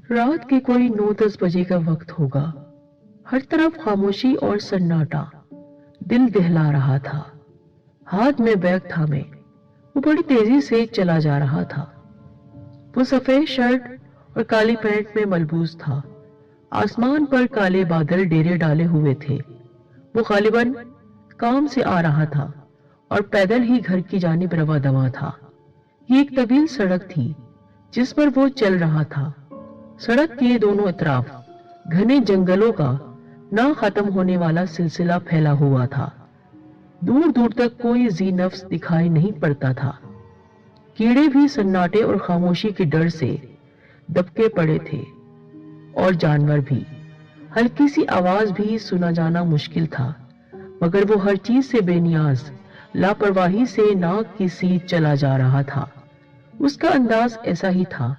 रात के कोई 9-10 बजे का वक्त होगा। हर तरफ खामोशी और सन्नाटा दिल दहला रहा था। हाथ में बैग थामे वो बड़ी तेजी से चला जा रहा था। वो सफेद शर्ट और काली पैंट में मलबूस था। आसमान पर काले बादल डेरे डाले हुए थे। वो गालिबन काम से आ रहा था और पैदल ही घर की जानिब रवा दवा था। ये एक तवील सड़क थी जिस पर वो चल रहा था। सड़क के दोनों तरफ घने जंगलों का ना खत्म होने वाला सिलसिला फैला हुआ था। दूर दूर तक कोई जी नफ्स दिखाई नहीं पड़ता था। कीड़े भी सन्नाटे और खामोशी के डर से दबके पड़े थे और जानवर भी। हल्की सी आवाज भी सुना जाना मुश्किल था, मगर वो हर चीज से बेनियाज लापरवाही से नाक की सीध चला जा रहा था। उसका अंदाज ऐसा ही था,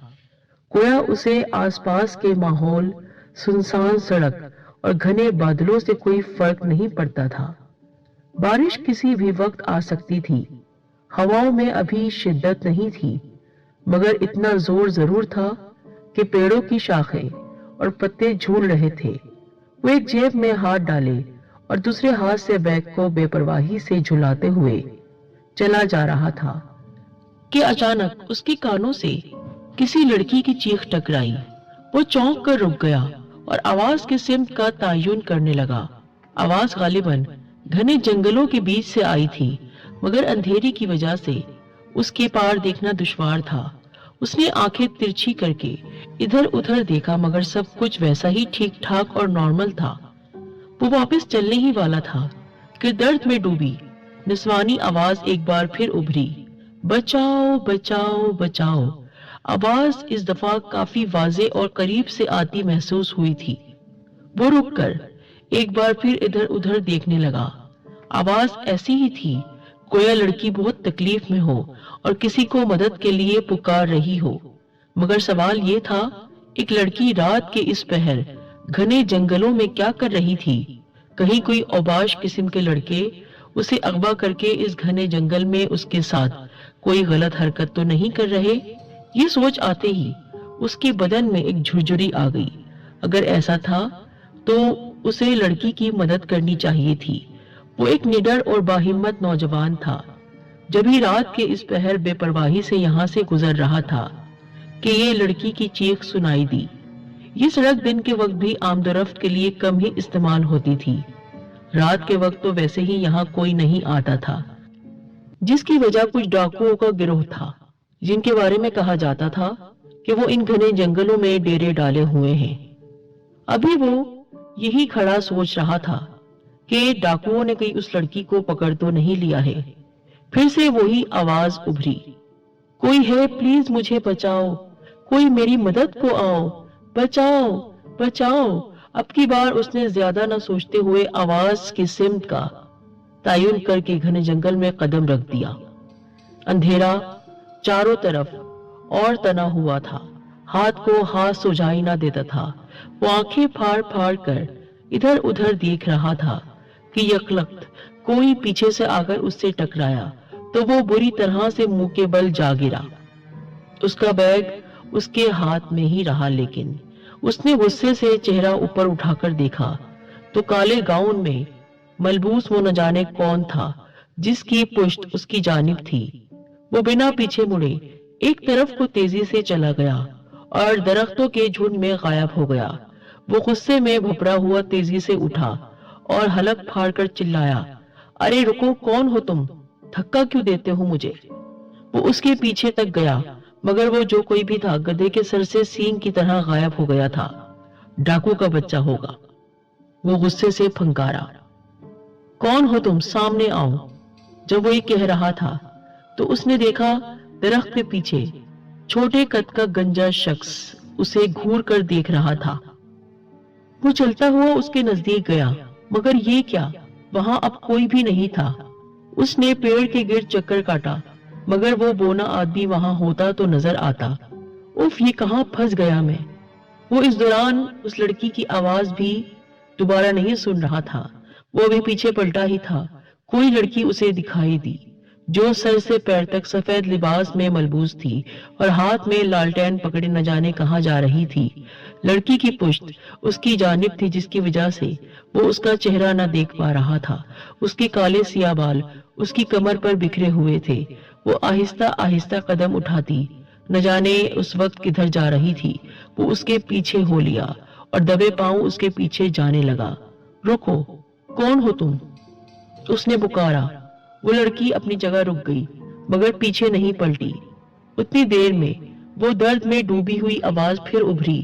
गोया उसे आसपास के माहौल, सुनसान सड़क और घने बादलों से कोई फर्क नहीं पड़ता था। बारिश किसी भी वक्त आ सकती थी। हवाओं में अभी शिद्दत नहीं थी, मगर इतना जोर जरूर था कि पेड़ों की शाखें और पत्ते झूल रहे थे। वो एक जेब में हाथ डाले और दूसरे हाथ से बैग को बेपरवाही से झुलाते हुए चला जा रहा था कि अचानक उसके कानों से किसी लड़की की चीख टकराई। वो चौंक कर रुक गया और आवाज के सिमत का तायुन करने लगा। आवाज गालिबन घने जंगलों के बीच से आई थी, मगर अंधेरी की वजह से उसके पार देखना दुश्वार था। उसने आंखें तिरछी करके इधर उधर देखा, मगर सब कुछ वैसा ही ठीक ठाक और नॉर्मल था। वो वापस चलने ही वाला था कि दर्द में डूबी निस्वानी आवाज एक बार फिर उभरी, बचाओ बचाओ बचाओ। आवाज इस दफा काफी वाजे और करीब से आती महसूस हुई थी। वो रुककर एक बार फिर इधर उधर देखने लगा। आवाज ऐसी ही थी, गोया लड़की बहुत तकलीफ में हो और किसी को मदद के लिए पुकार रही हो। मगर सवाल ये था, एक लड़की रात के इस पहर घने जंगलों में क्या कर रही थी? कहीं कोई औबाश किस्म के लड़के उसे अगवा करके इस घने जंगल में उसके साथ कोई गलत हरकत तो नहीं कर रहे? ये सोच आते ही उसके बदन में एक झुरझुरी आ गई। अगर ऐसा था तो उसे लड़की की मदद करनी चाहिए थी। वो एक निडर और बाहिम्मत नौजवान था। जब ही रात के इस पहर बेपरवाही से यहाँ से गुजर रहा था कि ये लड़की की चीख सुनाई दी। ये सड़क दिन के वक्त भी आमदोरफ्त के लिए कम ही इस्तेमाल होती थी। रात के वक्त तो वैसे ही यहाँ कोई नहीं आता था, जिसकी वजह कुछ डाकुओं का गिरोह था, जिनके बारे में कहा जाता था कि वो इन घने जंगलों में डेरे डाले हुए हैं। अभी वो यही खड़ा सोच रहा था कि डाकुओं ने कहीं उस लड़की को पकड़ तो नहीं लिया है। फिर से वही आवाज उभरी, कोई है प्लीज मुझे बचाओ, कोई मेरी मदद को आओ, बचाओ बचाओ। अब की बार उसने ज्यादा न सोचते हुए आवाज की सिमत का तायुन करके घने जंगल में कदम रख दिया। अंधेरा चारों तरफ और तना हुआ था, हाथ को हाथ सुझाई ना देता था। वो आंखें फाड़ फाड़ कर इधर उधर देख रहा था कि यकलख्त कोई पीछे से आकर उससे टकराया तो वो बुरी तरह से मुंह के बल जा गिरा। उसका बैग उसके हाथ में ही रहा, लेकिन उसने गुस्से से चेहरा ऊपर उठाकर देखा तो काले गाउन में मलबूस वो न जाने कौन था जिसकी पुश्त उसकी जानिब थी। वो बिना पीछे मुड़े एक तरफ को तेजी से चला गया और दरख्तों के झुंड में गायब हो गया। वो गुस्से में भपड़ा हुआ तेजी से उठा और हलक फाड़ कर चिल्लाया, अरे रुको, कौन हो तुम? धक्का क्यों देते हो मुझे? वो उसके पीछे तक गया, मगर वो जो कोई भी था गधे के सर से सींग की तरह गायब हो गया था। डाकू का बच्चा होगा। वो गुस्से से फंकारा, कौन हो तुम? सामने आओ। जब वो ये कह रहा था तो उसने देखा दरख्त के पीछे छोटे कद का गंजा शख्स उसे घूर कर देख रहा था। वो चलता हुआ उसके नजदीक गया, मगर ये क्या, वहां अब कोई भी नहीं था। उसने पेड़ के गिर्द चक्कर काटा, मगर वो बोना आदमी वहां होता तो नजर आता। उफ, ये कहां फंस गया मैं। वो इस दौरान उस लड़की की आवाज भी दोबारा नहीं सुन रहा था। वो अभी पीछे पलटा ही था, कोई लड़की उसे दिखाई दी जो सर से पैर तक सफेद लिबास में मलबूस थी और हाथ में लालटेन पकड़े न जाने कहां जा रही थी। लड़की की पुश्त उसकी जानिब थी, जिसकी वजह से वो उसका चेहरा न देख पा रहा था। उसके काले सियाह बाल उसकी कमर पर बिखरे हुए थे। वो आहिस्ता आहिस्ता कदम उठाती, न जाने उस वक्त किधर जा रही थी। वो उसके पीछे हो लिया और दबे पांव उसके पीछे जाने लगा। रुको, कौन हो तुम? उसने पुकारा। वो लड़की अपनी जगह रुक गई, मगर पीछे नहीं पलटी। उतनी देर में वो दर्द में डूबी हुई आवाज फिर उभरी।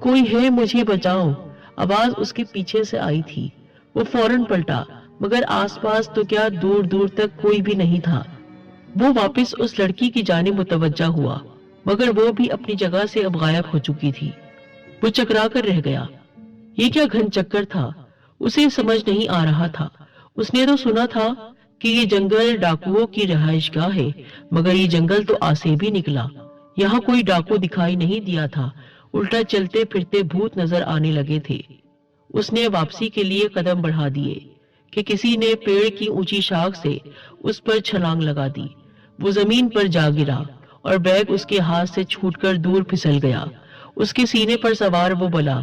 कोई है, मुझे बचाओ। आवाज उसके पीछे से आई थी। वो फौरन पलटा, मगर आसपास तो क्या, दूर दूर तक कोई भी नहीं था। वो वापस उस लड़की की जानिब मुतवज्जा हुआ, मगर वो भी अपनी जगह से अब गायब हो चुकी थी। वो चकरा कर रह गया। ये क्या घन चक्कर था, उसे समझ नहीं आ रहा था। उसने तो सुना था कि ये जंगल डाकुओं की रिहाइशगाह है, मगर ये जंगल तो आसेबी निकला। यहाँ कोई डाकू दिखाई नहीं दिया था, उल्टा चलते फिरते भूत नजर आने लगे थे। उसने वापसी के लिए कदम बढ़ा दिए कि किसी ने पेड़ की ऊंची शाख से उस पर छलांग लगा दी। वो जमीन पर जा गिरा और बैग उसके हाथ से छूटकर दूर फिसल गया। उसके सीने पर सवार वो बला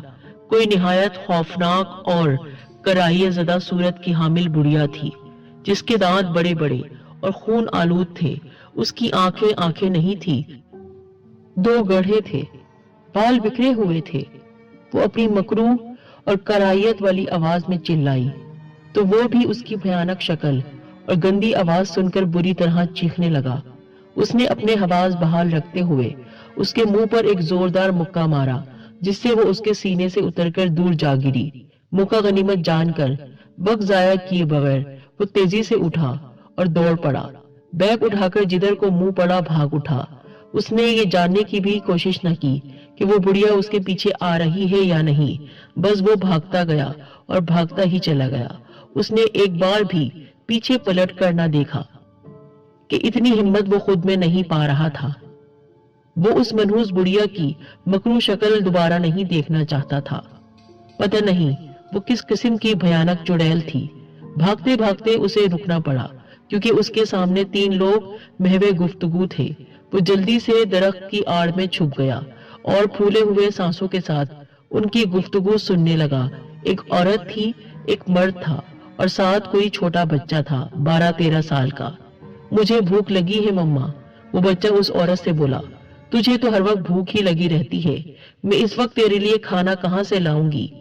कोई निहायत खौफनाक और कराहियत ज़दा सूरत की हामिल बुढ़िया थी, जिसके दांत बड़े बड़े और खून आलूद थे। उसकी आंखें आंखें नहीं थी, दो गड्ढे थे, बाल बिखरे हुए थे। वो अपनी मकरूह और कराहियत वाली आवाज में चिल्लाई, तो वो भी उसकी भयानक शक्ल और गंदी आवाज सुनकर बुरी तरह चीखने लगा। उसने अपने हवास बहाल रखते हुए उसके मुंह पर एक जोरदार मुक्का मारा, जिससे वो उसके सीने से उतरकर दूर जा गिरी। मुक्का गनीमत जानकर वक्त जाया किए बगैर वो तेजी से उठा और दौड़ पड़ा। बैग उठाकर जिधर को मुंह पड़ा भाग उठा। उसने ये जानने की भी कोशिश न की कि वो बुढ़िया उसके पीछे आ रही है या नहीं। बस वो भागता गया और भागता ही चला गया। उसने एक बार भी पीछे पलट कर न देखा कि इतनी हिम्मत वो खुद में नहीं पा रहा था। वो उस मनहूस बुढ़िया की मकरू शक्ल दोबारा नहीं देखना चाहता था। पता नहीं वो किस किस्म की भयानक चुड़ैल थी। भागते भागते उसे रुकना पड़ा, क्योंकि उसके सामने 3 लोग महवे गुफ्तगू थे। वो जल्दी से दरख्त की आड़ में छुप गया और फूले हुए सांसों के साथ उनकी गुफ्तगू सुनने लगा। एक औरत थी, एक मर्द था और साथ कोई छोटा बच्चा था, 12-13 साल का। मुझे भूख लगी है मम्मा, वो बच्चा उस औरत से बोला। तुझे तो हर वक्त भूख ही लगी रहती है, मैं इस वक्त तेरे लिए खाना कहाँ से लाऊंगी?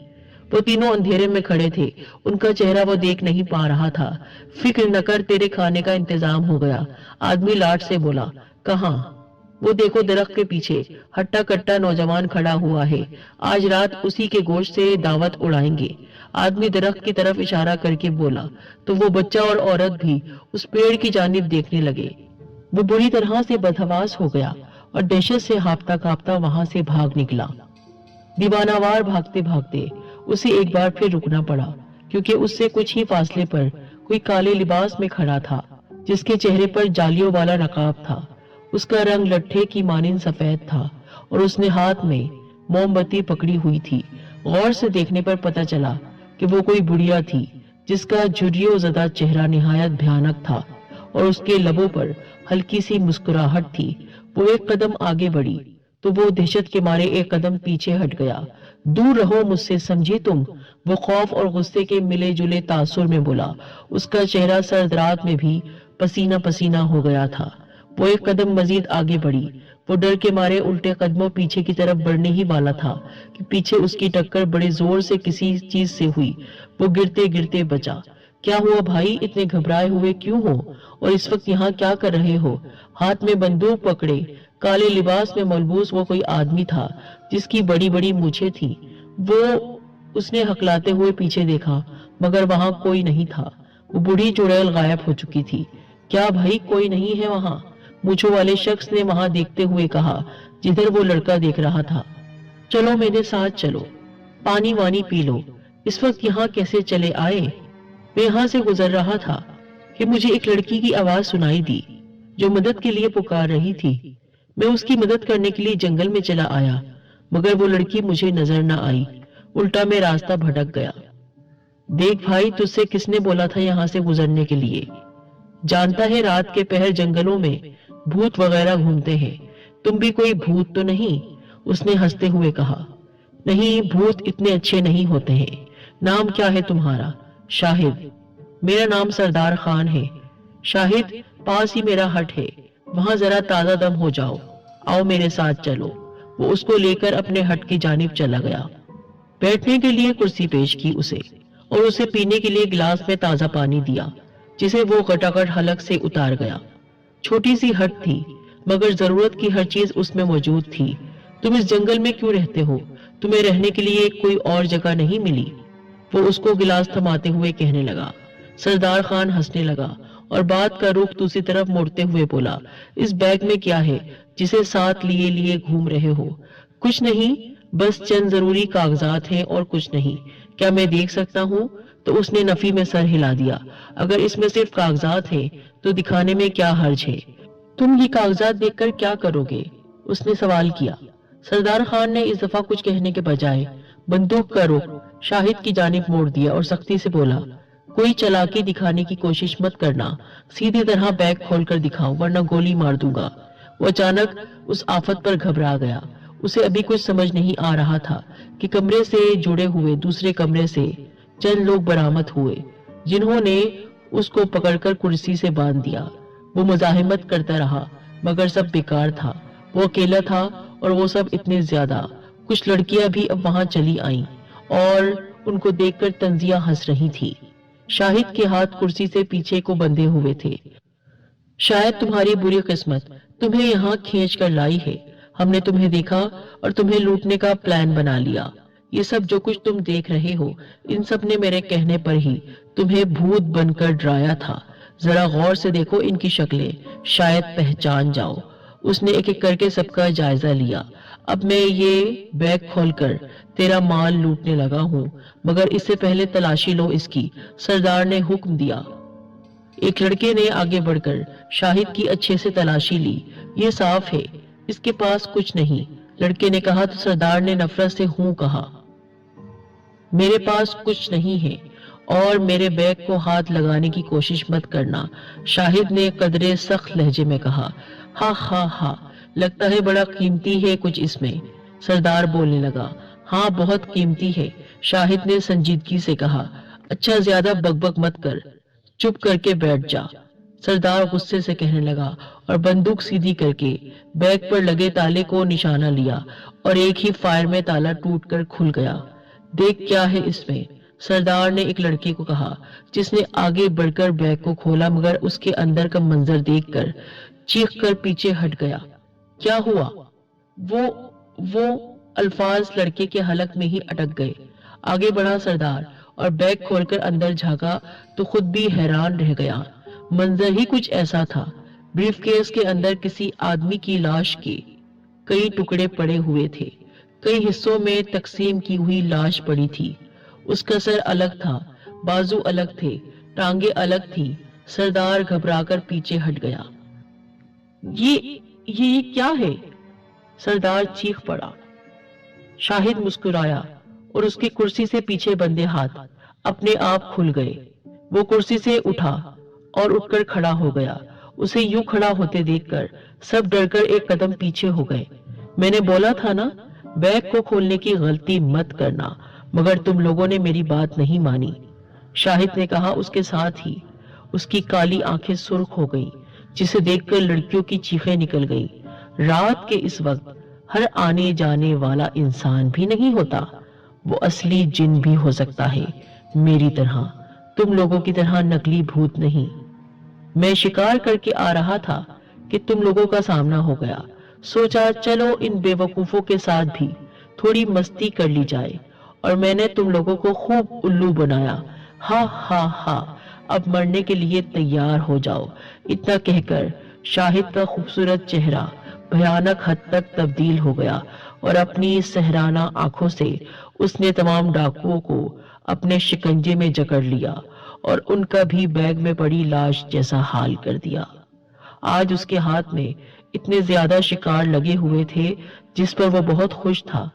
वो तीनों अंधेरे में खड़े थे, उनका चेहरा वो देख नहीं पा रहा था। फिक्र न कर, तेरे खाने का इंतजाम हो गया, आदमी लाट से बोला। कहाँ? वो देखो दरख्त के पीछे हट्टा कट्टा नौजवान खड़ा हुआ है, आज रात उसी के गोश्त से दावत उड़ाएंगे। आदमी दरख्त की तरफ इशारा करके बोला, तो वो बच्चा और औरत भी उस पेड़ की जानिब देखने लगे। वो बुरी तरह से बदहवास हो गया और दहशत से हांफता कांपता वहां से भाग निकला। दीवानावार भागते भागते उसे एक बार फिर रुकना पड़ा, क्योंकि उससे कुछ ही फासले पर कोई काले लिबास में खड़ा था, जिसके चेहरे पर जालियों वाला नकाब था। उसका रंग लट्ठे की मानिंद सफेद था और उसने हाथ में मोमबत्ती पकड़ी हुई थी। गौर से देखने पर पता चला कि वो कोई बुढ़िया थी, जिसका झुर्रियों ज़दा चेहरा निहायत भयानक था और उसके लबों पर हल्की सी मुस्कुराहट थी। वो एक कदम आगे बढ़ी तो वो दहशत के मारे एक कदम पीछे हट गया। दूर रहो मुझसे, समझी तुम? वो खौफ और गुस्से के मिले जुले तासुर में बोला। उसका चेहरा सर्द रात में भी पसीना पसीना हो गया था। वो एक कदम मजीद आगे बढ़ी। वो डर के मारे उल्टे कदमों पीछे की तरफ बढ़ने ही वाला था कि पीछे उसकी टक्कर बड़े जोर से किसी चीज से हुई। वो गिरते गिरते बचा। क्या हुआ भाई, इतने घबराए हुए क्यों हो और इस वक्त यहाँ क्या कर रहे हो? हाथ में बंदूक पकड़े काले लिबास में मलबूस वो कोई आदमी था, जिसकी बड़ी बड़ी मूछें थी। वो उसने हकलाते हुए पीछे देखा, मगर वहां कोई नहीं था। वो बूढ़ी चुड़ैल गायब हो चुकी थी। क्या भाई, कोई नहीं है वहां? मूछों वाले शख्स ने वहां देखते हुए कहा, जिधर वो लड़का देख रहा था। चलो मेरे साथ चलो, पानी वानी पी लो। इस वक्त यहाँ कैसे चले आए? मैं यहाँ से गुजर रहा था कि मुझे एक लड़की की आवाज सुनाई दी, जो मदद के लिए पुकार रही थी। मैं उसकी मदद करने के लिए जंगल में चला आया, मगर वो लड़की मुझे नजर न आई। उल्टा मैं रास्ता भटक गया। देख भाई, तुझसे किसने बोला था यहाँ से गुजरने के लिए? जानता है रात के पहर जंगलों में भूत वगैरह घूमते हैं, तुम भी कोई भूत तो नहीं? उसने हंसते हुए कहा। नहीं, भूत इतने अच्छे नहीं होते हैं। नाम क्या है तुम्हारा? शाहिद। मेरा नाम सरदार खान है। शाहिद, पास ही मेरा हट है, वहां जरा ताजा दम हो जाओ, आओ मेरे साथ चलो। वो उसको लेकर अपने हट की जानिब चला गया। बैठने के लिए कुर्सी पेश की उसे और उसे पीने के लिए गिलास में ताजा पानी दिया, जिसे वो खटाखट हलक से उतार गया। छोटी सी हट थी, मगर जरूरत की हर चीज उसमें मौजूद थी। तुम इस जंगल में क्यों रहते हो? तुम्हें रहने के लिए कोई और जगह नहीं मिली? वो उसको गिलास थमाते हुए कहने लगा। सरदार खान हंसने लगा और बात का रुख दूसरी तरफ मोड़ते हुए बोला, इस बैग में क्या है जिसे साथ लिए लिए घूम रहे हो? कुछ नहीं, बस चंद जरूरी कागजात हैं और कुछ नहीं। क्या मैं देख सकता हूँ? तो उसने नफी में सर हिला दिया। अगर इसमें सिर्फ कागजात हैं तो दिखाने में क्या हर्ज है? तुम ये कागजात देखकर क्या करोगे? उसने सवाल किया। सरदार खान ने इस दफा कुछ कहने के बजाय बंदूक का रुख शाहिद की जानिब मोड़ दिया और सख्ती से बोला, कोई चालाकी दिखाने की कोशिश मत करना, सीधी तरह बैग खोलकर दिखाओ वरना गोली मार दूंगा। वो अचानक उस आफत पर घबरा गया। उसे अभी कुछ समझ नहीं आ रहा था कि कमरे से जुड़े हुए दूसरे कमरे से चंद लोग बरामद हुए, जिन्होंने उसको पकड़कर कुर्सी से बांध दिया। वो मुजाहिमत करता रहा, मगर सब बेकार था। वो अकेला था और वो सब इतने ज्यादा। कुछ लड़कियां भी अब वहां चली आईं और उनको देखकर तंजिया हंस रही थी। शाहिद के हाथ कुर्सी से पीछे को बंधे हुए थे। शायद तुम्हारी बुरी किस्मत तुम्हें यहाँ खींच कर लाई है। हमने तुम्हें देखा और तुम्हें लूटने का प्लान बना लिया। ये सब जो कुछ तुम देख रहे हो, इन सब ने मेरे कहने पर ही तुम्हें भूत बनकर डराया था। जरा गौर से देखो इनकी शक्लें, शायद पहचान जाओ। उसने एक एक करके सबका जायजा लिया। अब मैं ये बैग खोलकर तेरा माल लूटने लगा हूँ, मगर इससे पहले तलाशी लो इसकी, सरदार ने हुक्म दिया। एक लड़के ने आगे बढ़कर शाहिद की अच्छे से तलाशी ली। ये साफ है, इसके पास कुछ नहीं, लड़के ने कहा तो सरदार ने नफरत से हूं कहा। मेरे पास कुछ नहीं है और मेरे बैग को हाथ लगाने की कोशिश मत करना, शाहिद ने कदरे सख्त लहजे में कहा। हा हा हा, लगता है बड़ा कीमती है कुछ इसमें, सरदार बोलने लगा। हाँ, बहुत कीमती है, शाहिद ने संजीदगी से कहा। अच्छा, ज्यादा बकबक मत कर, चुप करके बैठ जा, सरदार गुस्से से कहने लगा और बंदूक सीधी करके बैग पर लगे ताले को निशाना लिया और एक ही फायर में ताला टूटकर खुल गया। देख क्या है इसमें, सरदार ने एक लड़के को कहा, जिसने आगे बढ़कर बैग को खोला, मगर उसके अंदर का मंजर देखकर चीखकर पीछे हट गया। क्या हुआ? वो अल्फाज लड़के के हलक में ही अटक गए। आगे बढ़ा सरदार और बैग खोलकर अंदर झांका तो खुद भी हैरान रह गया। मंजर ही कुछ ऐसा था। ब्रीफकेस के अंदर किसी आदमी की लाश के कई टुकड़े पड़े हुए थे। कई हिस्सों में तकसीम की हुई लाश पड़ी थी। उसका सर अलग था, बाजू अलग थे, टांगे अलग थी। सरदार घबराकर पीछे हट गया। ये क्या है? सरदार चीख पड़ा। शाहिद मुस्कुराया और उसकी कुर्सी से पीछे बंधे हाथ अपने आप खुल गए। वो कुर्सी से उठा और उठकर खड़ा हो गया। उसे यूं खड़ा होते देखकर सब डरकर एक कदम पीछे हो गए। मैंने बोला था ना, बैग को खोलने की गलती मत करना, मगर तुम लोगों ने मेरी बात नहीं मानी, शाहिद ने कहा। उसके साथ ही उसकी काली आंखें सुर्ख हो गई, जिसे देखकर लड़कियों की चीखें निकल गई। रात के इस वक्त हर आने जाने वाला इंसान भी नहीं होता, वो असली जिन भी हो सकता है, मेरी तरह, तुम लोगों की तरह नकली भूत नहीं। मैं शिकार करके आ रहा था कि तुम लोगों का सामना हो गया। सोचा चलो इन बेवकूफों के साथ भी थोड़ी मस्ती कर ली जाए, और मैंने तुम लोगों को खूब उल्लू बनाया। हा हा हा, अब मरने के लिए तैयार हो जाओ। इतना कहकर शाहिद का खूबसूरत चेहरा भयानक हद तक तब्दील हो गया और अपनी सहराना आंखों से उसने तमाम डाकुओं को अपने शिकंजे में जकड़ लिया और उनका भी बैग में पड़ी लाश जैसा हाल कर दिया। आज उसके हाथ में इतने ज्यादा शिकार लगे हुए थे जिस पर वो बहुत खुश था।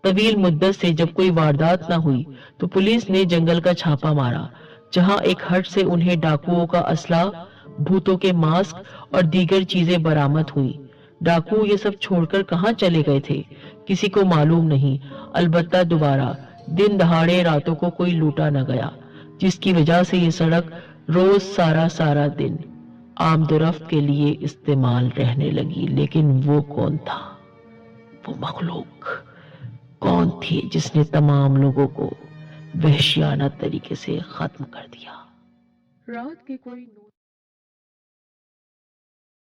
तवील मुद्दत से जब कोई वारदात ना हुई तो पुलिस ने जंगल का छापा मारा, जहां एक हट से उन्हें डाकुओं का असला भूतों के मास्क और दीगर चीजें बरामद हुई। डाकू ये सब छोड़कर कहां चले गए थे, किसी को मालूम नहीं। अलबत्ता दोबारा दिन दहाड़े रातों को कोई लूटा न गया, जिसकी वजह से ये सड़क रोज सारा दिन आमदोरफ्त के लिए इस्तेमाल रहने लगी। लेकिन वो कौन था, वो मखलूक कौन थी जिसने तमाम लोगों को वहशियाना तरीके से खत्म कर दिया। रात के कोई